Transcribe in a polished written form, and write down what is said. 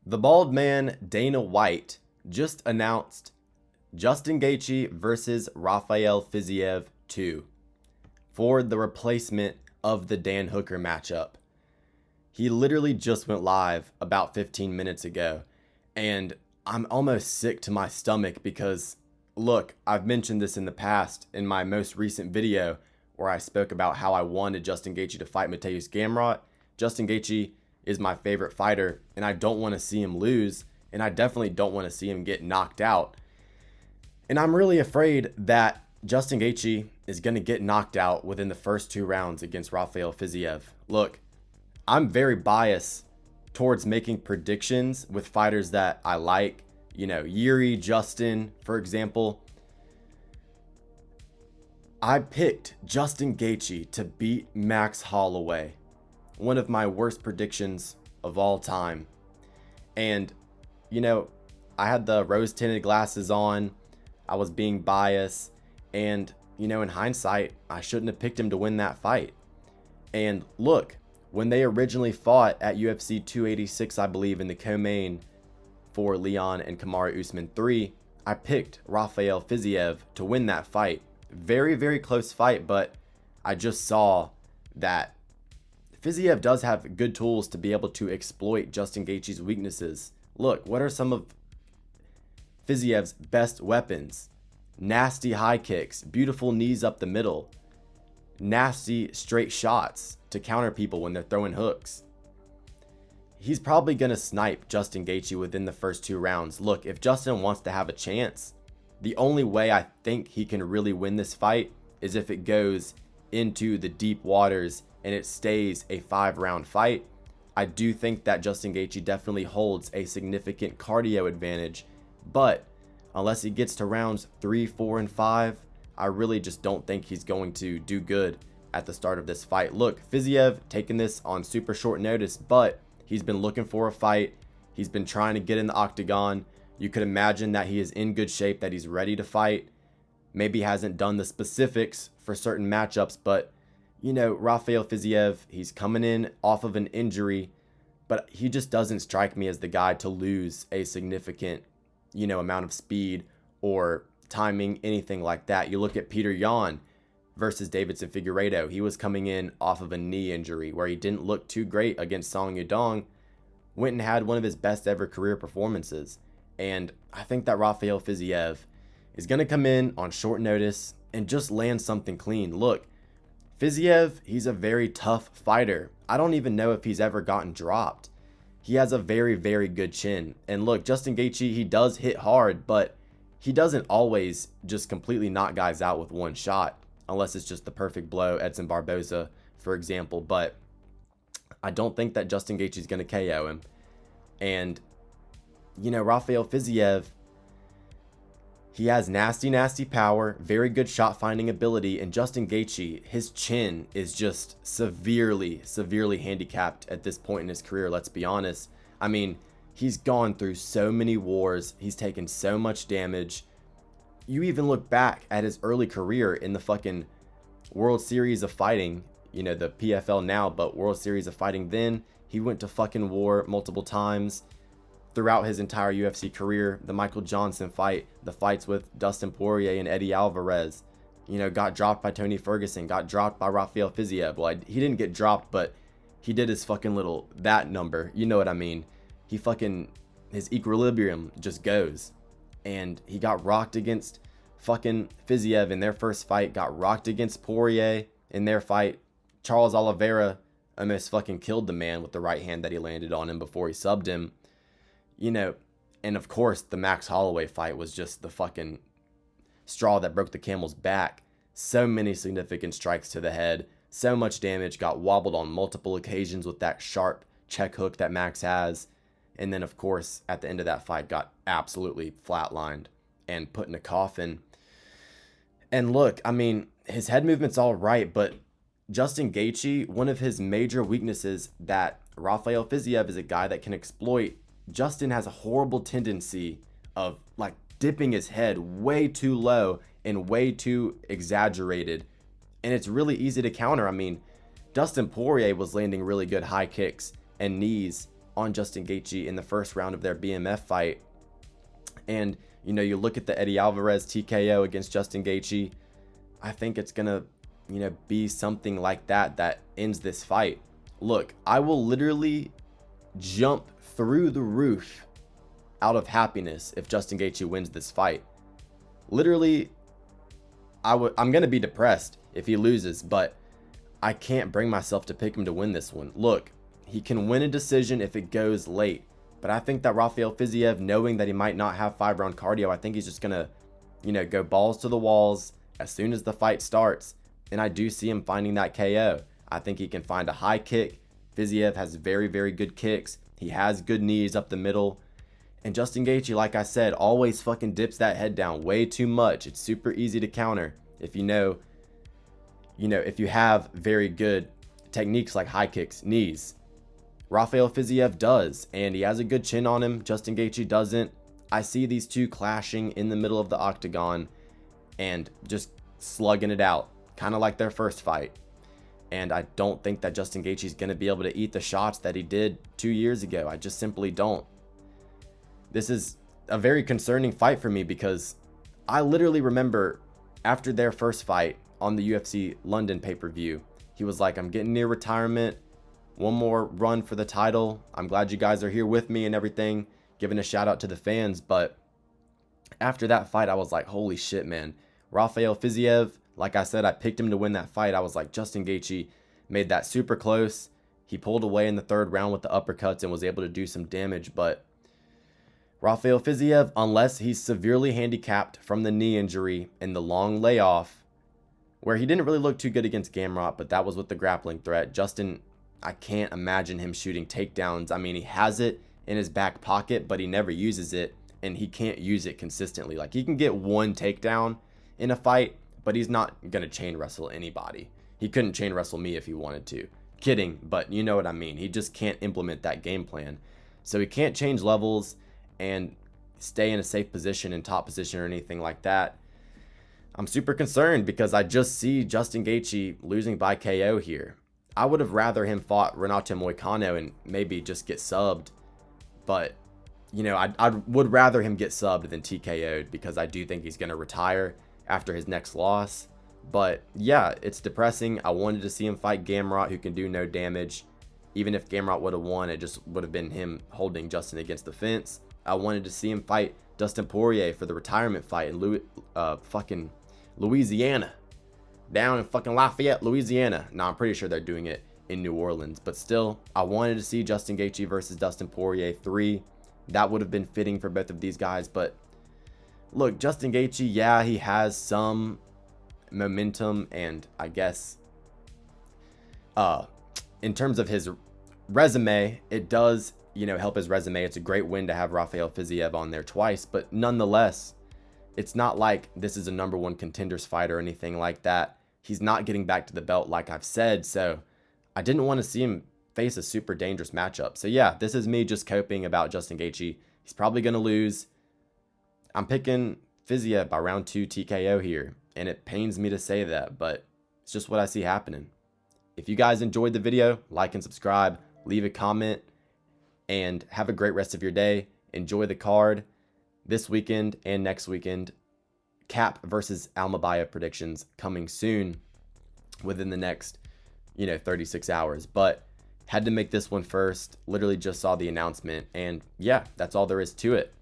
The bald man Dana White just announced Justin Gaethje versus Rafael Fiziev 2 for the replacement of the Dan Hooker matchup. He literally just went live about 15 minutes ago, and I'm almost sick to my stomach because, look, I've mentioned this in the past in my most recent video where I spoke about how I wanted Justin Gaethje to fight Mateusz Gamrot. Justin Gaethje is my favorite fighter, and I don't want to see him lose, and I definitely don't want to see him get knocked out. And I'm really afraid that Justin Gaethje is going to get knocked out within the first 2 rounds against Rafael Fiziev. Look, I'm very biased towards making predictions with fighters that I like. You know, Yuri, Justin, for example. I picked Justin Gaethje to beat Max Holloway. One of my worst predictions of all time. And, you know, I had the rose-tinted glasses on. I was being biased. And, you know, in hindsight, I shouldn't have picked him to win that fight. And look, when they originally fought at UFC 286, I believe, in the co-main for Leon and Kamaru Usman 3, I picked Rafael Fiziev to win that fight. Very, very close fight, but I just saw that Fiziev does have good tools to be able to exploit Justin Gaethje's weaknesses. Look, what are some of Fiziev's best weapons? Nasty high kicks, beautiful knees up the middle, nasty straight shots to counter people when they're throwing hooks. He's probably going to snipe Justin Gaethje within the first 2 rounds. Look, if Justin wants to have a chance, the only way I think he can really win this fight is if it goes into the deep waters and it stays a 5-round fight. I do think that Justin Gaethje definitely holds a significant cardio advantage, but unless he gets to rounds 3, 4, and 5, I really just don't think he's going to do good at the start of this fight. Look, Fiziev taking this on super short notice, but he's been looking for a fight. He's been trying to get in the octagon. You could imagine that he is in good shape, that he's ready to fight. Maybe hasn't done the specifics for certain matchups, but, you know, Rafael Fiziev, he's coming in off of an injury, but he just doesn't strike me as the guy to lose a significant, you know, amount of speed or timing, anything like that. You look at Peter Yan versus Davidson Figueiredo. He was coming in off of a knee injury where he didn't look too great against Song Yadong. Went and had one of his best ever career performances. And I think that Rafael Fiziev is going to come in on short notice and just land something clean. Look, Fiziev, he's a very tough fighter. I don't even know if he's ever gotten dropped. He has a very, very good chin. And look, Justin Gaethje, he does hit hard, but he doesn't always just completely knock guys out with one shot, unless it's just the perfect blow, Edson Barboza, for example. But I don't think that Justin Gaethje is going to KO him. And, you know, Rafael Fiziev, he has nasty, nasty power, very good shot finding ability, and Justin Gaethje, his chin is just severely, severely handicapped at this point in his career, let's be honest. I mean, he's gone through so many wars, he's taken so much damage. You even look back at his early career in the fucking World Series of Fighting, you know, the PFL now, but World Series of Fighting then, he went to fucking war multiple times. Throughout his entire UFC career, the Michael Johnson fight, the fights with Dustin Poirier and Eddie Alvarez, you know, got dropped by Tony Ferguson, got dropped by Rafael Fiziev. Well, he didn't get dropped, but he did his fucking little, that number, you know what I mean? He fucking, his equilibrium just goes. And he got rocked against fucking Fiziev in their first fight, got rocked against Poirier in their fight. Charles Oliveira almost fucking killed the man with the right hand that he landed on him before he subbed him. You know, and of course, the Max Holloway fight was just the fucking straw that broke the camel's back. So many significant strikes to the head, so much damage, got wobbled on multiple occasions with that sharp check hook that Max has. And then, of course, at the end of that fight, got absolutely flatlined and put in a coffin. And look, I mean, his head movement's all right, but Justin Gaethje, one of his major weaknesses that Rafael Fiziev is a guy that can exploit. Justin has a horrible tendency of like dipping his head way too low and way too exaggerated. And it's really easy to counter. I mean, Dustin Poirier was landing really good high kicks and knees on Justin Gaethje in the first round of their BMF fight. And, you know, you look at the Eddie Alvarez TKO against Justin Gaethje. I think it's going to, you know, be something like that ends this fight. Look, I will literally jump through the roof out of happiness if Justin Gaethje wins this fight. Literally, I'm going to be depressed if he loses, but I can't bring myself to pick him to win this one. Look, he can win a decision if it goes late, but I think that Rafael Fiziev, knowing that he might not have 5-round cardio, I think he's just going to, you know, go balls to the walls as soon as the fight starts, and I do see him finding that KO. I think he can find a high kick. Fiziev has very, very good kicks. He has good knees up the middle. And Justin Gaethje, like I said, always fucking dips that head down way too much. It's super easy to counter if if you have very good techniques like high kicks, knees. Rafael Fiziev does, and he has a good chin on him. Justin Gaethje doesn't. I see these two clashing in the middle of the octagon and just slugging it out, kind of like their first fight. And I don't think that Justin Gaethje is going to be able to eat the shots that he did 2 years ago. I just simply don't. This is a very concerning fight for me because I literally remember after their first fight on the UFC London pay-per-view, he was like, I'm getting near retirement. One more run for the title. I'm glad you guys are here with me and everything. Giving a shout out to the fans. But after that fight, I was like, holy shit, man. Rafael Fiziev, like I said, I picked him to win that fight. I was like, Justin Gaethje made that super close. He pulled away in the third round with the uppercuts and was able to do some damage. But Rafael Fiziev, unless he's severely handicapped from the knee injury and the long layoff, where he didn't really look too good against Gamrot, but that was with the grappling threat. Justin, I can't imagine him shooting takedowns. I mean, he has it in his back pocket, but he never uses it, and he can't use it consistently. Like, he can get one takedown in a fight, but he's not going to chain wrestle anybody. He couldn't chain wrestle me if he wanted to. Kidding, but you know what I mean. He just can't implement that game plan. So he can't change levels and stay in a safe position and top position or anything like that. I'm super concerned because I just see Justin Gaethje losing by KO here. I would have rather him fought Renato Moicano and maybe just get subbed. But, you know, I would rather him get subbed than TKO'd because I do think he's going to retire after his next loss. But, yeah, it's depressing. I wanted to see him fight Gamrot, who can do no damage. Even if Gamrot would have won, it just would have been him holding Justin against the fence. I wanted to see him fight Dustin Poirier for the retirement fight in fucking Louisiana. Down in fucking Lafayette, Louisiana. Now, I'm pretty sure they're doing it in New Orleans. But still, I wanted to see Justin Gaethje versus Dustin Poirier 3. That would have been fitting for both of these guys. But, look, Justin Gaethje, yeah, he has some momentum. And I guess, in terms of his resume, it does, help his resume. It's a great win to have Rafael Fiziev on there twice. But nonetheless, it's not like this is a #1 contenders fight or anything like that. He's not getting back to the belt, like I've said. So I didn't want to see him face a super dangerous matchup. So yeah, this is me just coping about Justin Gaethje. He's probably going to lose. I'm picking Fiziev by round 2 TKO here. And it pains me to say that, but it's just what I see happening. If you guys enjoyed the video, like and subscribe, leave a comment, and have a great rest of your day. Enjoy the card this weekend and next weekend. Cap versus Almabayev predictions coming soon within the next, 36 hours. But had to make this one first. Literally just saw the announcement. And yeah, that's all there is to it.